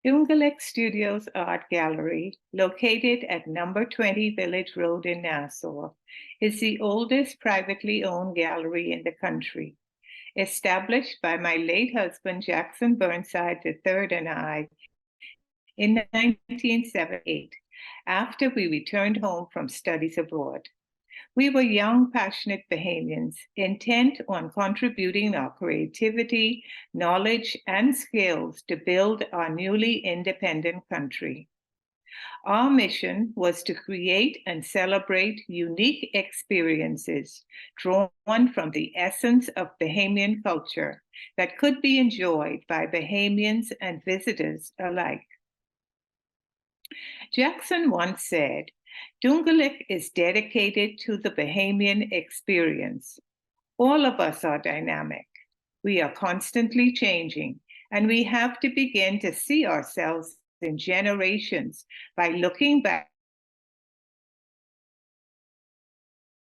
Doongalik Studios Art Gallery, located at number 20 Village Road in Nassau, is the oldest privately owned gallery in the country. Established by my late husband, Jackson Burnside III, and I in 1978, after we returned home from studies abroad. We were young, passionate Bahamians, intent on contributing our creativity, knowledge, and skills to build our newly independent country. Our mission was to create and celebrate unique experiences drawn from the essence of Bahamian culture that could be enjoyed by Bahamians and visitors alike. Jackson once said, "Doongalik is dedicated to the Bahamian experience. All of us are dynamic. We are constantly changing, and we have to begin to see ourselves in generations by looking back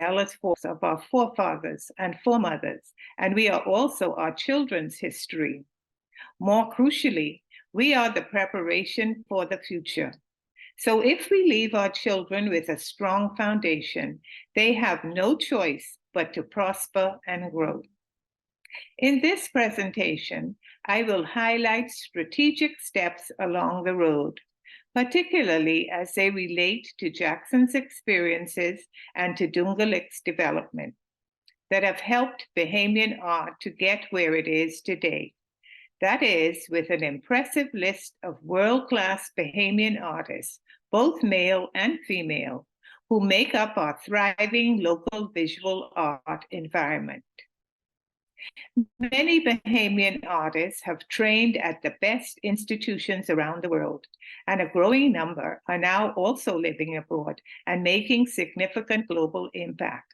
of our forefathers and foremothers, and we are also our children's history. More crucially, we are the preparation for the future. So if we leave our children with a strong foundation, they have no choice but to prosper and grow." In this presentation, I will highlight strategic steps along the road, particularly as they relate to Jackson's experiences and to Doongalik's development, that have helped Bahamian art to get where it is today. That is, with an impressive list of world-class Bahamian artists, both male and female, who make up our thriving local visual art environment. Many Bahamian artists have trained at the best institutions around the world, and a growing number are now also living abroad and making significant global impact.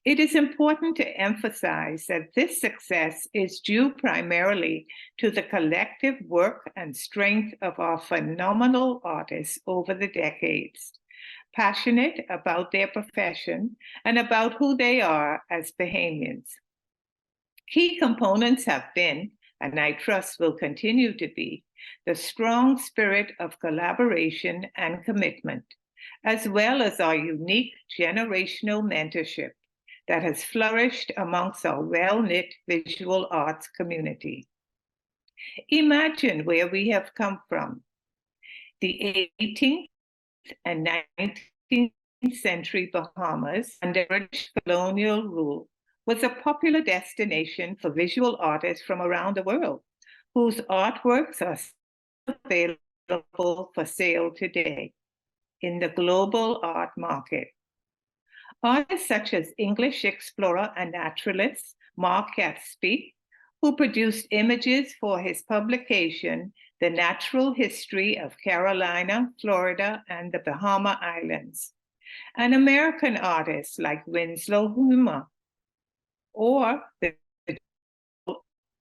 It is important to emphasize that this success is due primarily to the collective work and strength of our phenomenal artists over the decades, passionate about their profession and about who they are as Bahamians. Key components have been, and I trust will continue to be, the strong spirit of collaboration and commitment, as well as our unique generational mentorship that has flourished amongst our well-knit visual arts community. Imagine where we have come from. The 18th and 19th century Bahamas, under British colonial rule, was a popular destination for visual artists from around the world, whose artworks are available for sale today in the global art market. Artists such as English explorer and naturalist Mark Gatsby, who produced images for his publication, The Natural History of Carolina, Florida, and the Bahama Islands, and American artists like Winslow Huma, or the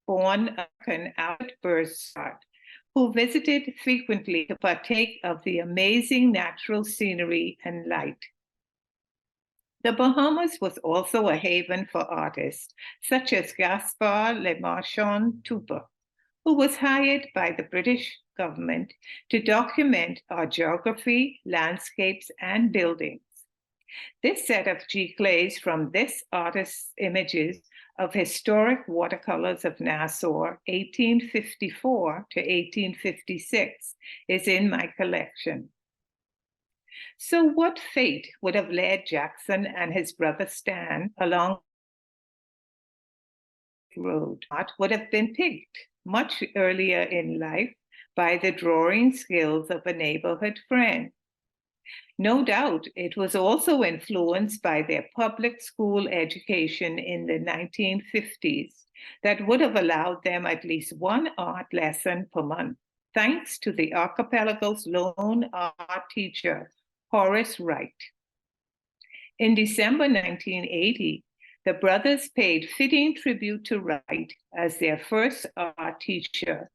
born American Pamela Burnside, who visited frequently to partake of the amazing natural scenery and light. The Bahamas was also a haven for artists such as Gaspar Le Marchand Tupper, who was hired by the British government to document our geography, landscapes, and buildings. This set of G-clays from this artist's images of historic watercolors of Nassau, 1854 to 1856, is in my collection. So what fate would have led Jackson and his brother Stan along the road? Art would have been picked much earlier in life by the drawing skills of a neighborhood friend. No doubt it was also influenced by their public school education in the 1950s that would have allowed them at least one art lesson per month, thanks to the archipelago's lone art teacher, Horace Wright. In December 1980, the brothers paid fitting tribute to Wright as their first art teacher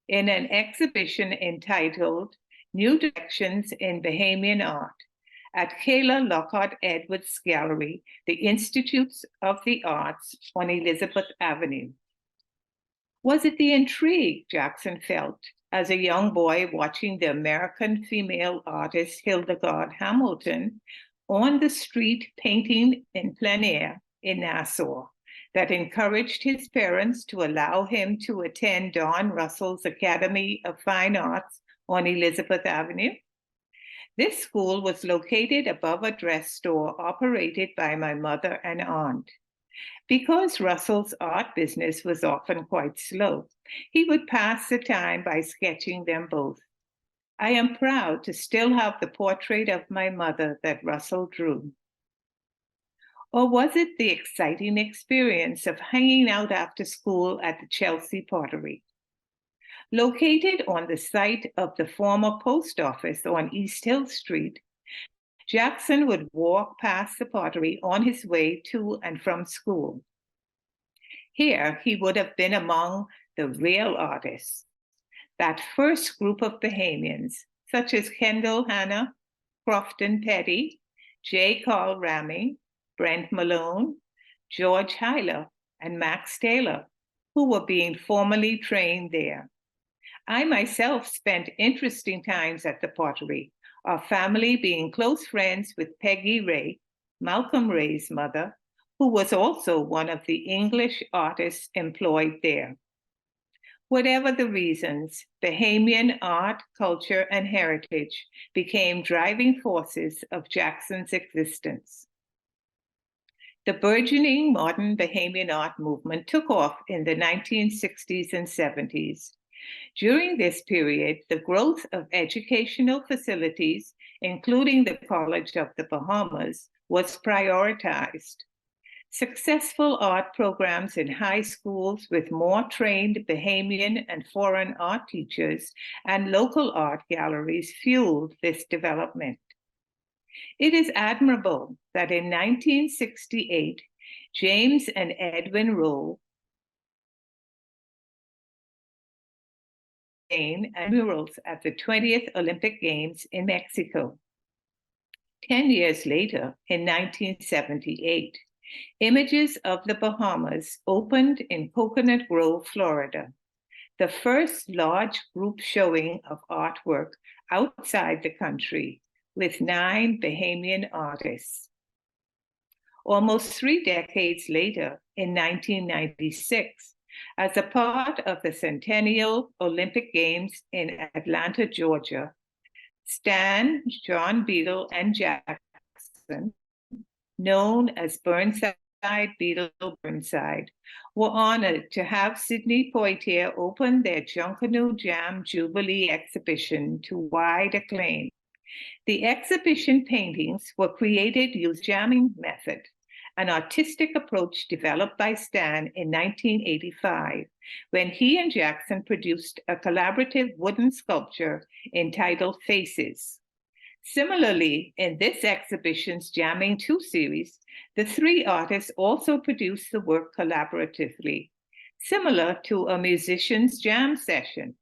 in an exhibition entitled New Directions in Bahamian Art at Kayla Lockhart Edwards Gallery, the Institutes of the Arts on Elizabeth Avenue. Was it the intrigue Jackson felt as a young boy watching the American female artist Hildegard Hamilton on the street painting in plein air in Nassau that encouraged his parents to allow him to attend Don Russell's Academy of Fine Arts on Elizabeth Avenue. This school was located above a dress store operated by my mother and aunt. Because Russell's art business was often quite slow, he would pass the time by sketching them both. I am proud to still have the portrait of my mother that Russell drew. Or was it the exciting experience of hanging out after school at the Chelsea Pottery? Located on the site of the former post office on East Hill Street, Jackson would walk past the pottery on his way to and from school. Here, he would have been among the real artists, that first group of Bahamians, such as Kendall Hanna, Crofton Petty, J. Carl Ramming, Brent Malone, George Hyler, and Max Taylor, who were being formally trained there. I myself spent interesting times at the pottery, our family being close friends with Peggy Ray, Malcolm Ray's mother, who was also one of the English artists employed there. Whatever the reasons, Bahamian art, culture, and heritage became driving forces of Jackson's existence. The burgeoning modern Bahamian art movement took off in the 1960s and 70s. During this period, the growth of educational facilities, including the College of the Bahamas, was prioritized. Successful art programs in high schools with more trained Bahamian and foreign art teachers and local art galleries fueled this development. It is admirable that in 1968, James and Edwin Rowe and murals at the 20th Olympic Games in Mexico. 10 years later, in 1978, Images of the Bahamas opened in Coconut Grove, Florida, the first large group showing of artwork outside the country with 9 Bahamian artists. Almost 3 decades later, in 1996, as a part of the Centennial Olympic Games in Atlanta, Georgia, Stan, John Beadle, and Jackson, known as Burnside, Beadle, Burnside, were honored to have Sidney Poitier open their Junkanoo Jam Jubilee exhibition to wide acclaim. The exhibition paintings were created using jamming method, an artistic approach developed by Stan in 1985, when he and Jackson produced a collaborative wooden sculpture entitled Faces. Similarly, in this exhibition's Jamming 2 series, the 3 artists also produced the work collaboratively, similar to a musician's jam session.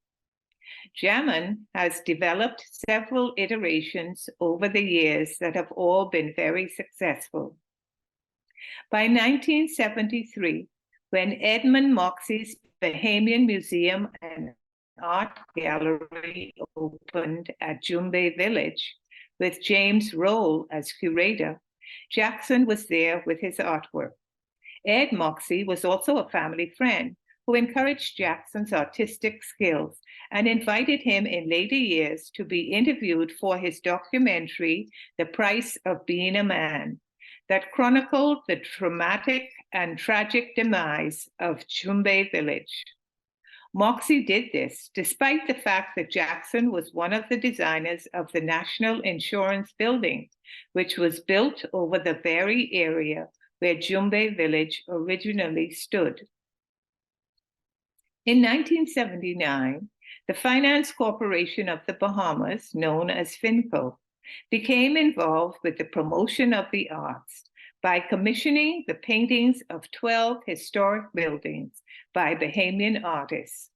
Jammin' has developed several iterations over the years that have all been very successful. By 1973, when Edmund Moxey's Bahamian Museum and Art Gallery opened at Jumbe Village, with James Roll as curator, Jackson was there with his artwork. Ed Moxey was also a family friend who encouraged Jackson's artistic skills and invited him in later years to be interviewed for his documentary, The Price of Being a Man, that chronicled the traumatic and tragic demise of Jumbe Village. Moxey did this despite the fact that Jackson was one of the designers of the National Insurance Building, which was built over the very area where Jumbe Village originally stood. In 1979, the Finance Corporation of the Bahamas, known as FinCo, became involved with the promotion of the arts by commissioning the paintings of 12 historic buildings by Bahamian artists.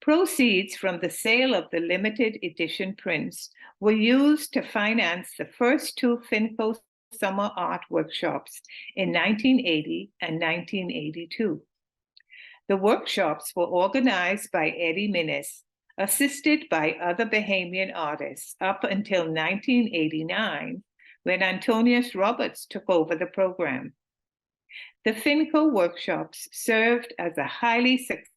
Proceeds from the sale of the limited edition prints were used to finance the first 2 FinCo summer art workshops in 1980 and 1982. The workshops were organized by Eddie Minnis, assisted by other Bahamian artists up until 1989, when Antonius Roberts took over the program. The FINCO workshops served as a highly successful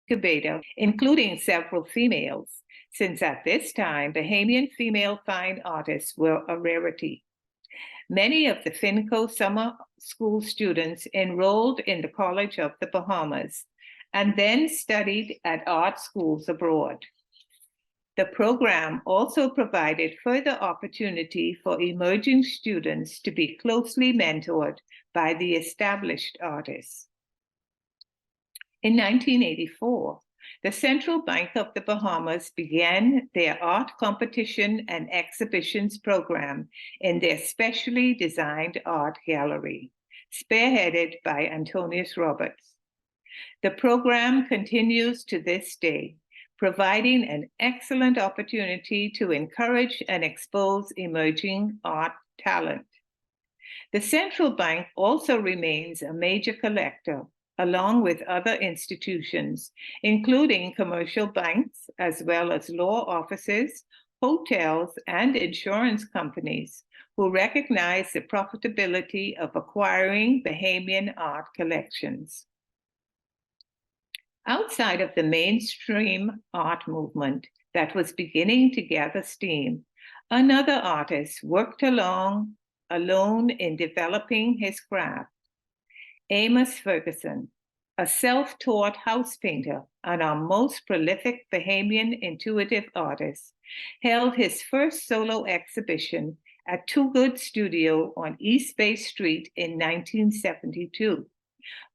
incubator, including several females, since at this time, Bahamian female fine artists were a rarity. Many of the FINCO summer school students enrolled in the College of the Bahamas and then studied at art schools abroad. The program also provided further opportunity for emerging students to be closely mentored by the established artists. In 1984, the Central Bank of the Bahamas began their art competition and exhibitions program in their specially designed art gallery, spearheaded by Antonius Roberts. The program continues to this day, providing an excellent opportunity to encourage and expose emerging art talent. The Central Bank also remains a major collector, along with other institutions, including commercial banks, as well as law offices, hotels, and insurance companies, who recognize the profitability of acquiring Bahamian art collections. Outside of the mainstream art movement that was beginning to gather steam, another artist worked alone in developing his craft. Amos Ferguson, a self-taught house painter and our most prolific Bahamian intuitive artist, held his first solo exhibition at Too Good Studio on East Bay Street in 1972,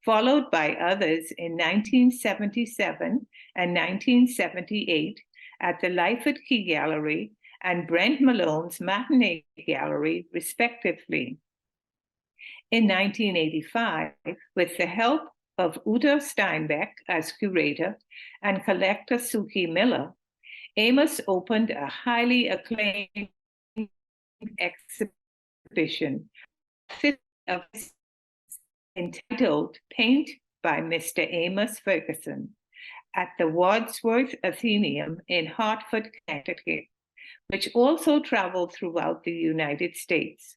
followed by others in 1977 and 1978 at the Lyford Key Gallery and Brent Malone's Matinee Gallery, respectively. In 1985, with the help of Uta Steinbeck as curator and collector Suki Miller, Amos opened a highly acclaimed exhibition entitled Paint by Mr. Amos Ferguson at the Wadsworth Atheneum in Hartford, Connecticut, which also traveled throughout the United States.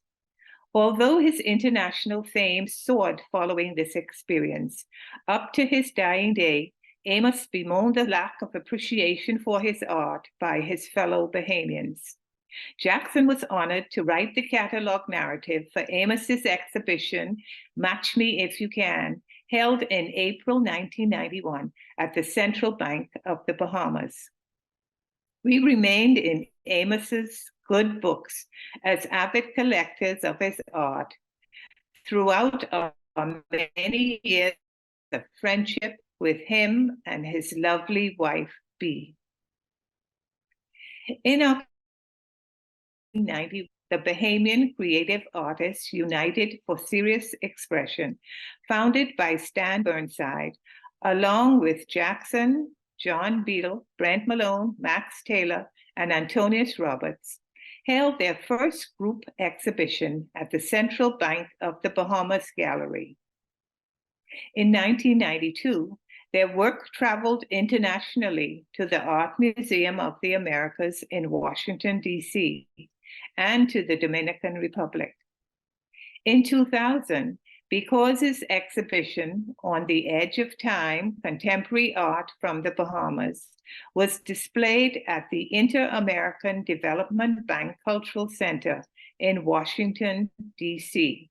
Although his international fame soared following this experience, up to his dying day, Amos bemoaned the lack of appreciation for his art by his fellow Bahamians. Jackson was honored to write the catalog narrative for Amos's exhibition, Match Me If You Can, held in April 1991 at the Central Bank of the Bahamas. We remained in Amos's good books as avid collectors of his art throughout our many years of friendship with him and his lovely wife, Bea. In 1990, the Bahamian Creative Artists United for Serious Expression, founded by Stan Burnside, along with Jackson, John Beadle, Brent Malone, Max Taylor, and Antonius Roberts, held their first group exhibition at the Central Bank of the Bahamas Gallery. In 1992, their work traveled internationally to the Art Museum of the Americas in Washington, D.C., and to the Dominican Republic. In 2000, because his exhibition On the Edge of Time, Contemporary Art from the Bahamas, was displayed at the Inter-American Development Bank Cultural Center in Washington, D.C.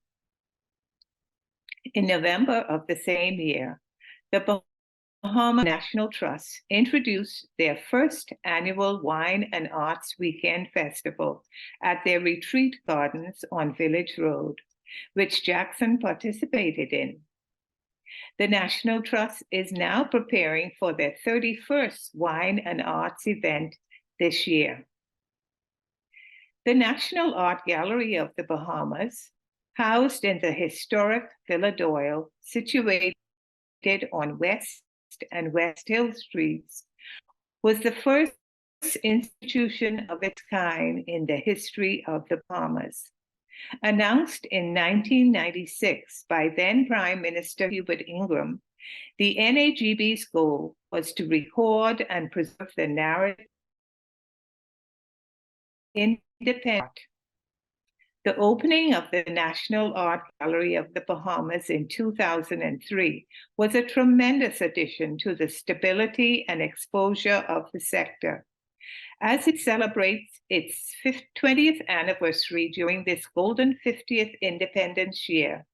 In November of the same year, the Bahama National Trust introduced their first annual Wine and Arts Weekend Festival at their retreat gardens on Village Road, which Jackson participated in. The National Trust is now preparing for their 31st Wine and Arts event this year. The National Art Gallery of the Bahamas, housed in the historic Villa Doyle, situated on West and West Hill Streets, was the first institution of its kind in the history of the Bahamas. Announced in 1996 by then Prime Minister Hubert Ingraham, the NAGB's goal was to record and preserve the narrative independent. The opening of the National Art Gallery of the Bahamas in 2003 was a tremendous addition to the stability and exposure of the sector. As it celebrates its 20th anniversary during this golden 50th independence year,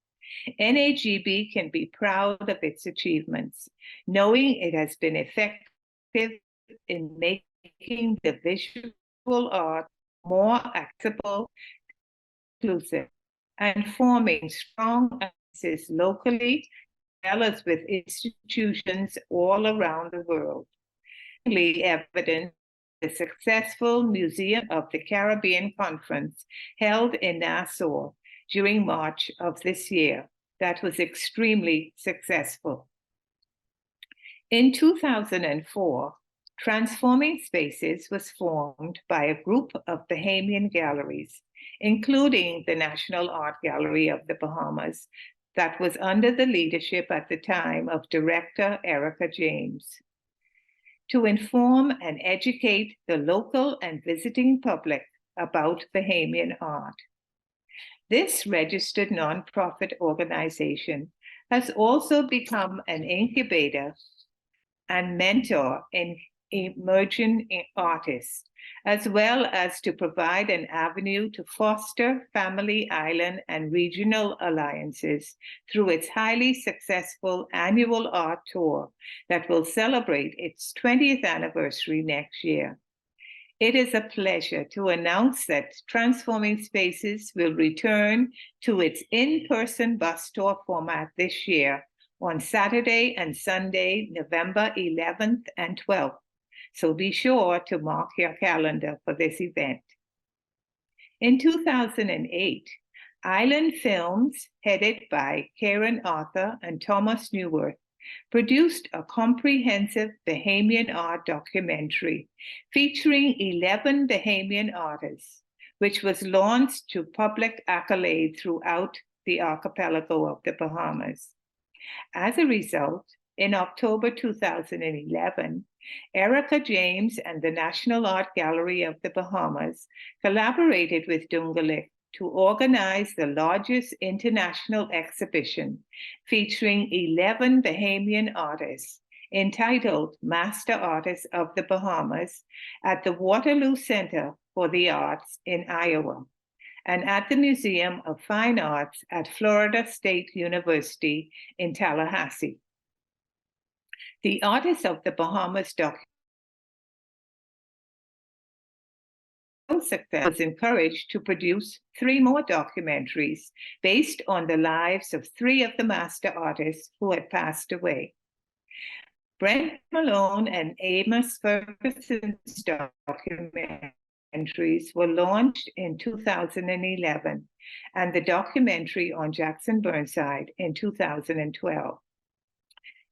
NAGB can be proud of its achievements, knowing it has been effective in making the visual art more accessible, inclusive, and forming strong alliances locally as well as with institutions all around the world. Evident the successful Museum of the Caribbean Conference held in Nassau during March of this year that was extremely successful. In 2004, Transforming Spaces was formed by a group of Bahamian galleries, including the National Art Gallery of the Bahamas, that was under the leadership at the time of director Erica James, to inform and educate the local and visiting public about Bahamian art. This registered nonprofit organization has also become an incubator and mentor in emerging artists, as well as to provide an avenue to foster family, island, and regional alliances through its highly successful annual art tour that will celebrate its 20th anniversary next year. It is a pleasure to announce that Transforming Spaces will return to its in-person bus tour format this year on Saturday and Sunday, November 11th and 12th. So be sure to mark your calendar for this event. In 2008, Island Films, headed by Karen Arthur and Thomas Newworth, produced a comprehensive Bahamian art documentary featuring 11 Bahamian artists, which was launched to public accolade throughout the archipelago of the Bahamas. As a result, in October 2011, Erica James and the National Art Gallery of the Bahamas collaborated with Doongalik to organize the largest international exhibition featuring 11 Bahamian artists entitled Master Artists of the Bahamas at the Waterloo Center for the Arts in Iowa and at the Museum of Fine Arts at Florida State University in Tallahassee. The Artists of the Bahamas was encouraged to produce 3 more documentaries based on the lives of 3 of the master artists who had passed away. Brent Malone and Amos Ferguson's documentaries were launched in 2011, and the documentary on Jackson Burnside in 2012.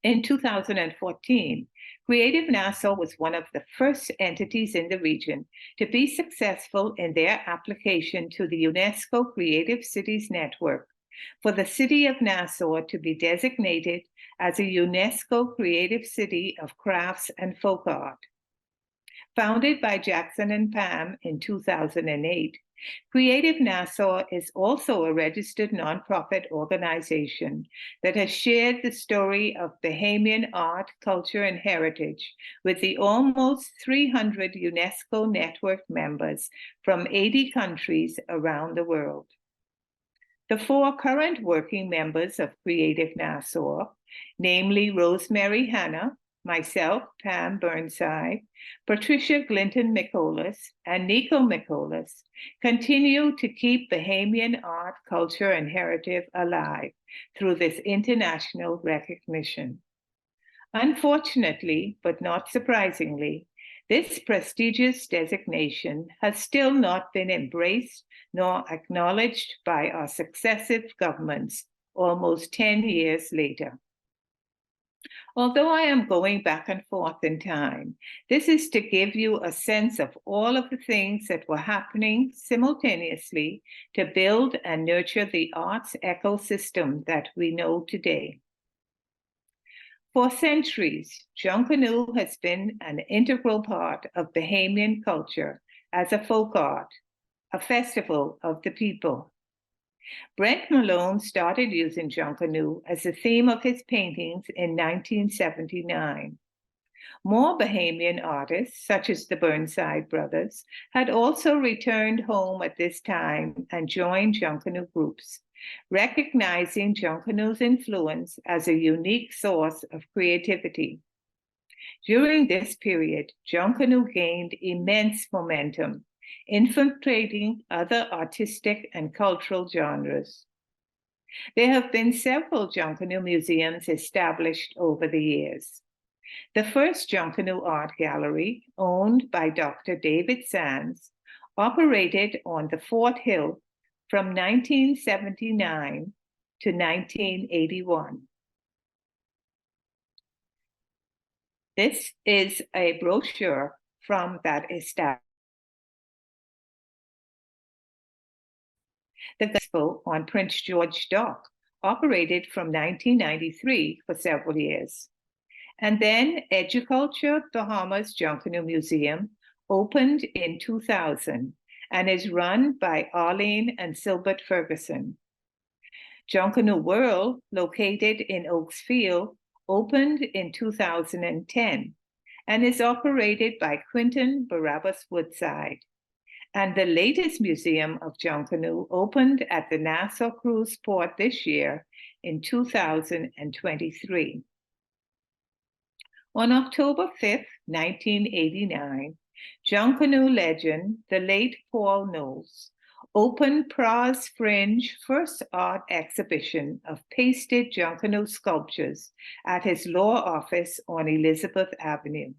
In 2014, Creative Nassau was one of the first entities in the region to be successful in their application to the UNESCO Creative Cities Network for the city of Nassau to be designated as a UNESCO Creative City of Crafts and Folk Art. Founded by Jackson and Pam in 2008, Creative Nassau is also a registered nonprofit organization that has shared the story of Bahamian art, culture, and heritage with the almost 300 UNESCO network members from 80 countries around the world. The 4 current working members of Creative Nassau, namely Rosemary Hanna, myself, Pam Burnside, Patricia Glinton-Micolas, and Nico Micolas, continue to keep Bahamian art, culture, and heritage alive through this international recognition. Unfortunately, but not surprisingly, this prestigious designation has still not been embraced nor acknowledged by our successive governments almost 10 years later. Although I am going back and forth in time, this is to give you a sense of all of the things that were happening simultaneously to build and nurture the arts ecosystem that we know today. For centuries, Junkanoo has been an integral part of Bahamian culture as a folk art, a festival of the people. Brent Malone started using Junkanoo as the theme of his paintings in 1979. More Bahamian artists, such as the Burnside brothers, had also returned home at this time and joined Junkanoo groups, recognizing Junkanoo's influence as a unique source of creativity. During this period, Junkanoo gained immense momentum, infiltrating other artistic and cultural genres. There have been several Junkanoo museums established over the years. The first Junkanoo Art Gallery, owned by Dr. David Sands, operated on the Fort Hill from 1979 to 1981. This is a brochure from that establishment. The Expo on Prince George Dock operated from 1993 for several years. And then Educulture Bahamas Junkanoo Museum opened in 2000 and is run by Arlene and Silbert Ferguson. Junkanoo World, located in Oaks Field, opened in 2010 and is operated by Quinton Barabbas Woodside. And the latest museum of Junkanoo opened at the Nassau Cruise Port this year in 2023. On October 5th, 1989, Junkanoo legend, the late Paul Knowles, opened Pra's Fringe first art exhibition of pasted Junkanoo sculptures at his law office on Elizabeth Avenue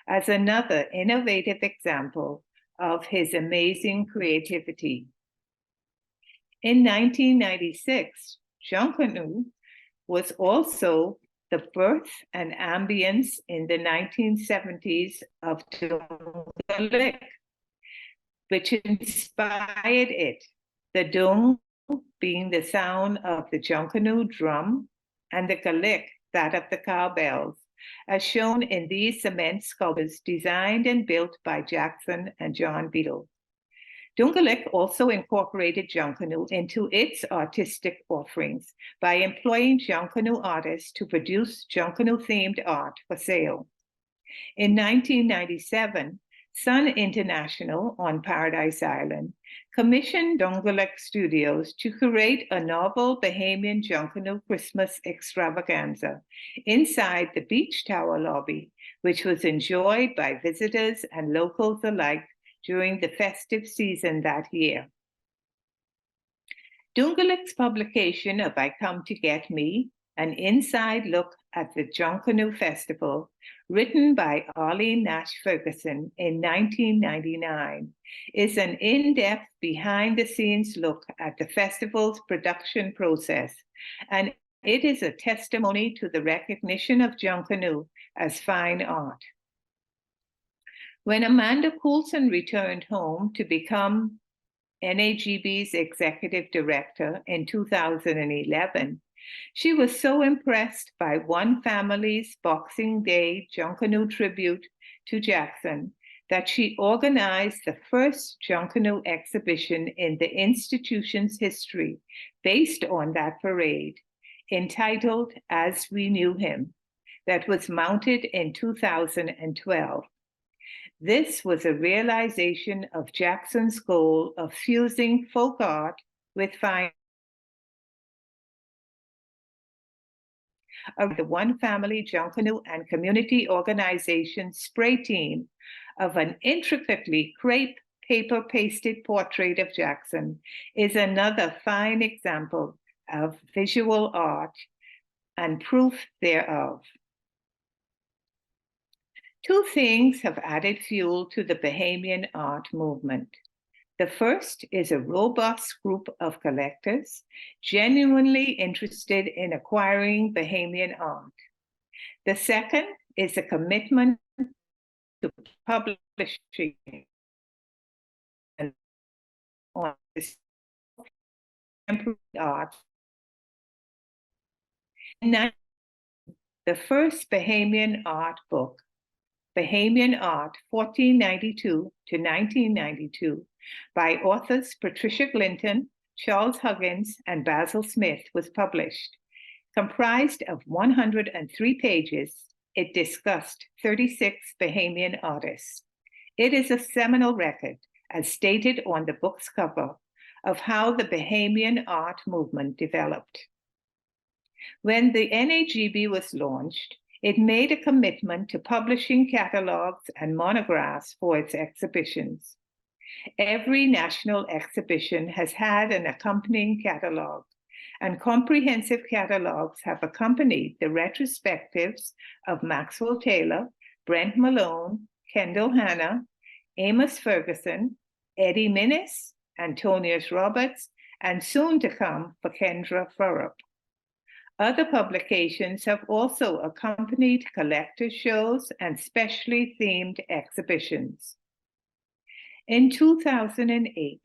as another innovative example of his amazing creativity. In 1996, Junkanoo was also the birth and ambience in the 1970s of Doongalik, which inspired it, the dung being the sound of the Junkanoo drum and the galik, that of the cowbells, as shown in these cement sculptures designed and built by Jackson and John Beadle. Doongalik also incorporated Junkanoo into its artistic offerings by employing Junkanoo artists to produce Junkanoo-themed art for sale. In 1997, Sun International on Paradise Island commissioned Doongalik Studios to create a novel Bahamian Junkanoo Christmas extravaganza inside the beach tower lobby, which was enjoyed by visitors and locals alike during the festive season that year. Doongalik's publication of I Come to Get Me, an inside look at the Junkanoo Festival, written by Arlene Nash Ferguson in 1999, is an in-depth behind-the-scenes look at the festival's production process, and it is a testimony to the recognition of Junkanoo as fine art. When Amanda Coulson returned home to become NAGB's executive director in 2011, she was so impressed by one family's Boxing Day Junkanoo tribute to Jackson that she organized the first Junkanoo exhibition in the institution's history based on that parade, entitled As We Knew Him, that was mounted in 2012. This was a realization of Jackson's goal of fusing folk art with fine of the One Family Junkanoo and Community Organization spray team of an intricately crepe paper pasted portrait of Jackson is another fine example of visual art and proof thereof. Two things have added fuel to the Bahamian art movement. The first is a robust group of collectors genuinely interested in acquiring Bahamian art. The second is a commitment to publishing on contemporary art. The first Bahamian art book, Bahamian Art, 1492 to 1992, by authors Patricia Glinton, Charles Huggins, and Basil Smith, was published. Comprised of 103 pages, it discussed 36 Bahamian artists. It is a seminal record, as stated on the book's cover, of how the Bahamian art movement developed. When the NAGB was launched, it made a commitment to publishing catalogs and monographs for its exhibitions. Every national exhibition has had an accompanying catalog, and comprehensive catalogs have accompanied the retrospectives of Maxwell Taylor, Brent Malone, Kendall Hanna, Amos Ferguson, Eddie Minnis, Antonius Roberts, and soon to come for Kendra Furup. Other publications have also accompanied collector shows and specially themed exhibitions. In 2008,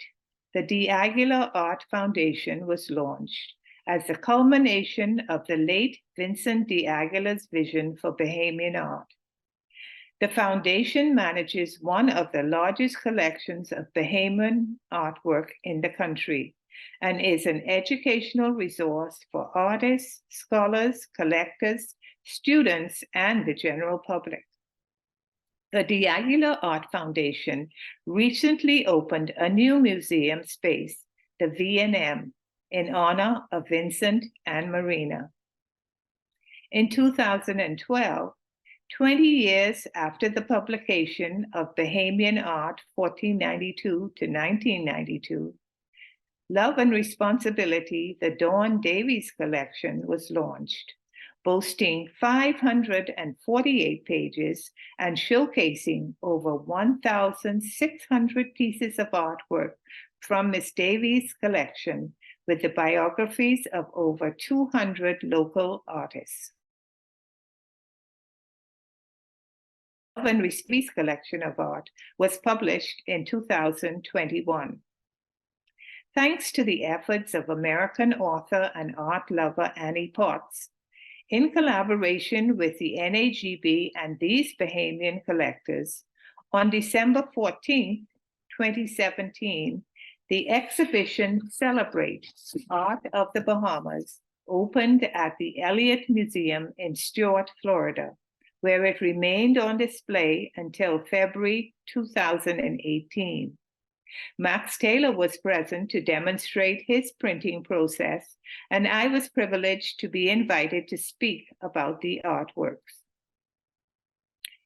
the D'Aguilar Art Foundation was launched as the culmination of the late Vincent D'Aguilar's vision for Bahamian art. The foundation manages one of the largest collections of Bahamian artwork in the country and is an educational resource for artists, scholars, collectors, students, and the general public. The D'Aguilar Art Foundation recently opened a new museum space, the V&M, in honor of Vincent and Marina. In 2012, 20 years after the publication of Bahamian Art, 1492 to 1992, Love and Responsibility, the Dawn Davies collection, was launched, boasting 548 pages and showcasing over 1,600 pieces of artwork from Miss Davies' collection, with the biographies of over 200 local artists. Love and Responsibility's collection of art was published in 2021. Thanks to the efforts of American author and art lover Annie Potts, in collaboration with the NAGB and these Bahamian collectors, on December 14, 2017, the exhibition Celebrate Art of the Bahamas opened at the Elliott Museum in Stuart, Florida, where it remained on display until February 2018. Max Taylor was present to demonstrate his printing process, and I was privileged to be invited to speak about the artworks.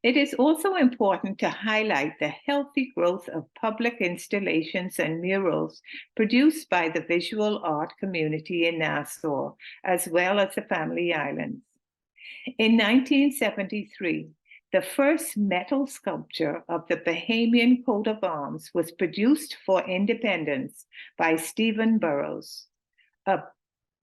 It is also important to highlight the healthy growth of public installations and murals produced by the visual art community in Nassau, as well as the Family Islands. In 1973, the first metal sculpture of the Bahamian coat of arms was produced for independence by Stephen Burrows, a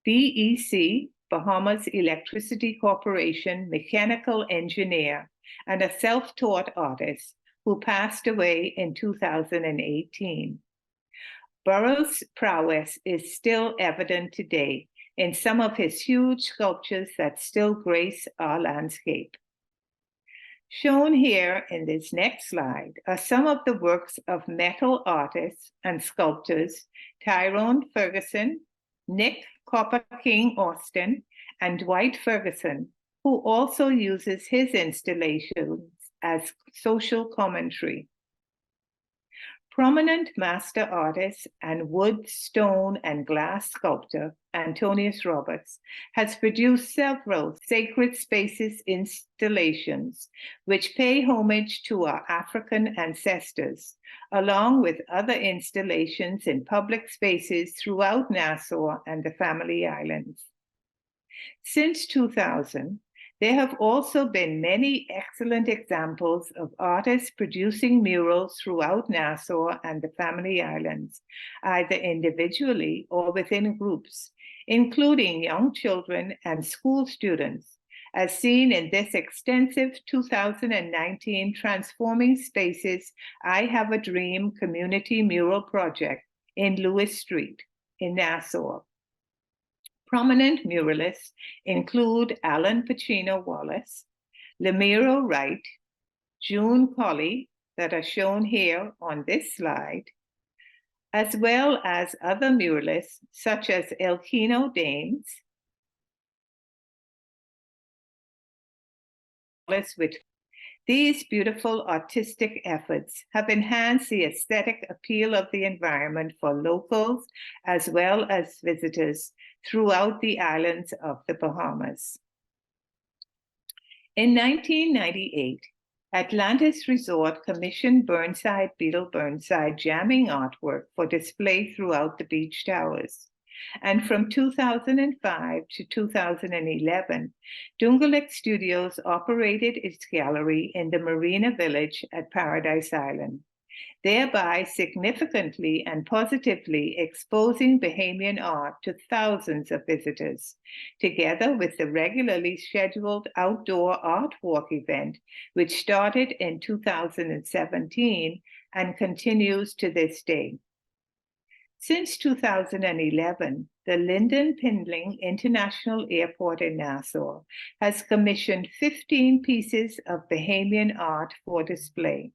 BEC, Bahamas Electricity Corporation mechanical engineer and a self-taught artist who passed away in 2018. Burrows' prowess is still evident today in some of his huge sculptures that still grace our landscape. Shown here in this next slide are some of the works of metal artists and sculptors Tyrone Ferguson, Nick Copper King Austin, and Dwight Ferguson, who also uses his installations as social commentary. Prominent master artist and wood, stone, and glass sculptor Antonius Roberts has produced several sacred spaces installations which pay homage to our African ancestors, along with other installations in public spaces throughout Nassau and the Family Islands. Since 2000, there have also been many excellent examples of artists producing murals throughout Nassau and the Family Islands, either individually or within groups, including young children and school students, as seen in this extensive 2019 Transforming Spaces I Have a Dream community mural project in Lewis Street in Nassau. Prominent muralists include Alan Pacino Wallace, Lemiro Wright, June Colley, that are shown here on this slide, as well as other muralists such as Elkino Dames, with these beautiful artistic efforts have enhanced the aesthetic appeal of the environment for locals as well as visitors throughout the islands of the Bahamas. In 1998, Atlantis Resort commissioned Beadle Burnside jamming artwork for display throughout the beach towers. And from 2005 to 2011, Doongalik Studios operated its gallery in the Marina Village at Paradise Island, thereby significantly and positively exposing Bahamian art to thousands of visitors, together with the regularly scheduled outdoor art walk event, which started in 2017 and continues to this day. Since 2011, the Lynden Pindling International Airport in Nassau has commissioned 15 pieces of Bahamian art for display.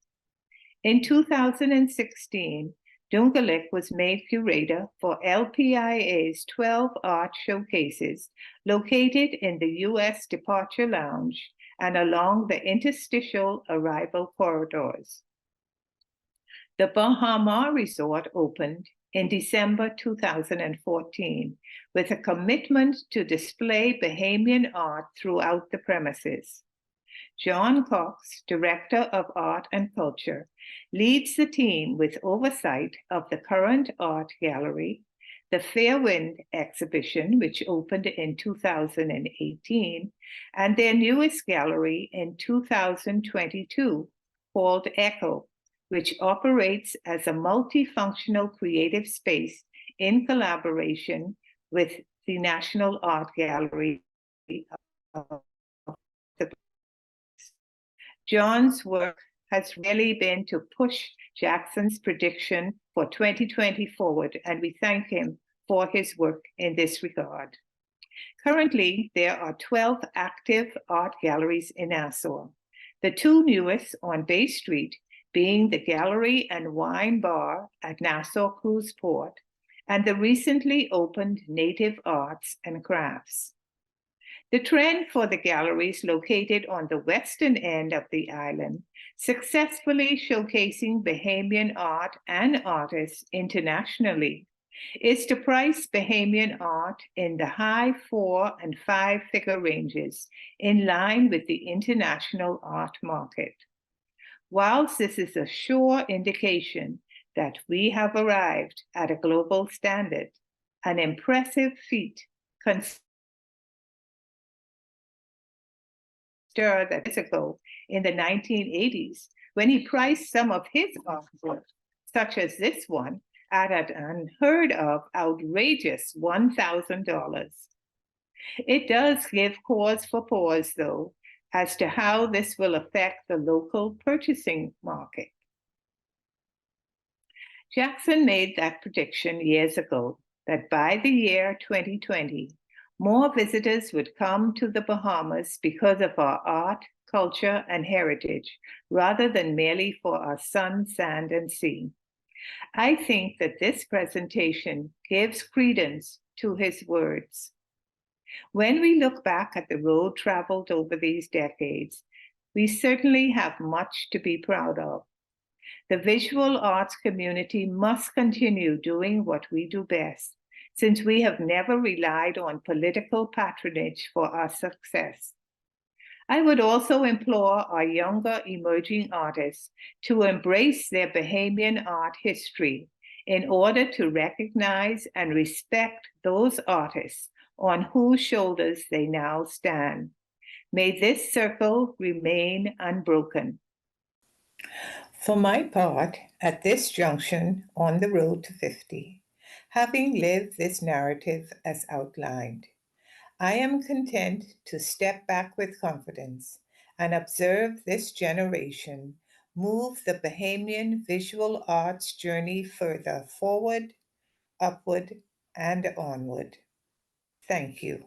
In 2016, Doongalik was made curator for LPIA's 12 art showcases located in the U.S. Departure Lounge and along the interstitial arrival corridors. The Bahama Resort opened in December 2014 with a commitment to display Bahamian art throughout the premises. John Cox, Director of Art and Culture, leads the team with oversight of the current art gallery, the Fairwind exhibition, which opened in 2018, and their newest gallery in 2022, called Echo, which operates as a multifunctional creative space in collaboration with the National Art Gallery of the John's work has really been to push Jackson's prediction for 2020 forward, and we thank him for his work in this regard. Currently, there are 12 active art galleries in Nassau. The two newest on Bay Street being the Gallery and Wine Bar at Nassau Cruise Port and the recently opened Native Arts and Crafts. The trend for the galleries located on the western end of the island, successfully showcasing Bahamian art and artists internationally, is to price Bahamian art in the high 4- and 5-figure ranges in line with the international art market. Whilst this is a sure indication that we have arrived at a global standard, an impressive feat that years ago in the 1980s, when he priced some of his artwork, such as this one, at an unheard of outrageous $1,000. It does give cause for pause, though, as to how this will affect the local purchasing market. Jackson made that prediction years ago that by the year 2020, more visitors would come to the Bahamas because of our art, culture, and heritage, rather than merely for our sun, sand, and sea. I think that this presentation gives credence to his words. When we look back at the road traveled over these decades, we certainly have much to be proud of. The visual arts community must continue doing what we do best, since we have never relied on political patronage for our success. I would also implore our younger emerging artists to embrace their Bahamian art history in order to recognize and respect those artists on whose shoulders they now stand. May this circle remain unbroken. For my part, at this junction on the road to 50, having lived this narrative as outlined, I am content to step back with confidence and observe this generation move the Bahamian visual arts journey further forward, upward, and onward. Thank you.